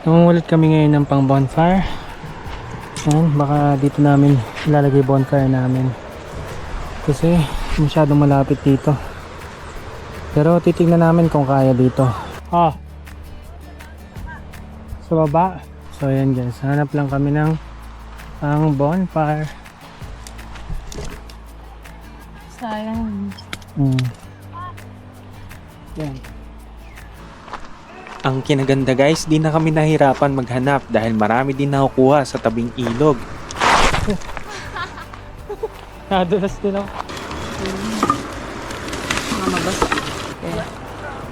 Nangungulit kami ngayon ng pang bonfire. Ayan, baka dito namin ilalagay bonfire namin. Kasi masyadong malapit dito. Pero titignan namin kung kaya dito. Ah. Sa baba. So ayan guys, hanap lang kami ng pang bonfire. Sayang. Yan. Ang kinaganda guys, di na kami nahirapan maghanap dahil marami din nakukuha sa tabing ilog. Nadulas din ako. Mamabas. Kaya,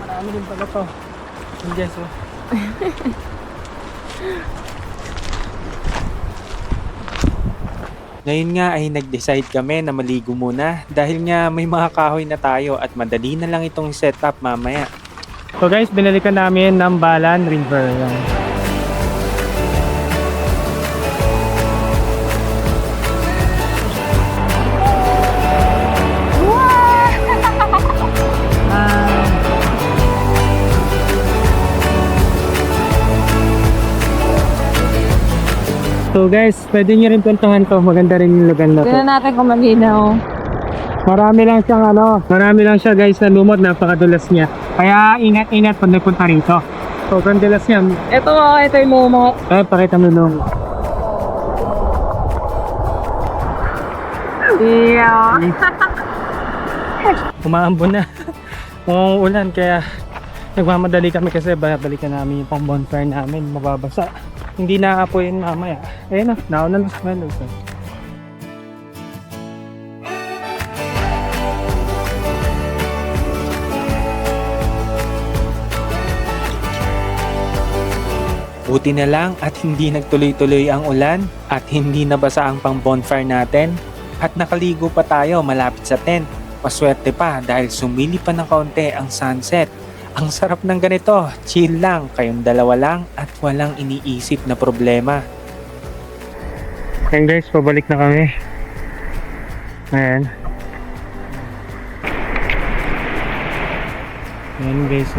marami din pala to. Yung guys, oh. Ngayon nga ay nag-decide kami na maligo muna dahil nga may mga kahoy na tayo at madali na lang itong set up mamaya. So guys, binalikan namin ng Balan River. Yan. So guys, pwede nyo rin puntahan to. Maganda rin yung lugar na to. Tignan natin kung malinaw. Marami lang siyang marami lang siya guys na lumot, napakadulas niya. Kaya ingat-ingat pag nagpunta rito. So, kandulas niya. Ito yung lumot. Pakita mo lumot. Yeah. Umaambon na. Mukhang ulan kaya nagmamadali kami kasi balikan namin yung pang bonfire namin, mababasa. Hindi naaapoyin mamaya. Ayun na, nauna na sa kanila. Buti na lang at hindi nagtuloy-tuloy ang ulan at hindi nabasa ang pang bonfire natin at nakaligo pa tayo malapit sa tent. Maswerte pa dahil sumili pa ng kaunti ang sunset. Ang sarap ng ganito, chill lang, kayong dalawa lang at walang iniisip na problema. Okay guys, pabalik na kami. Ayan. Ayan guys.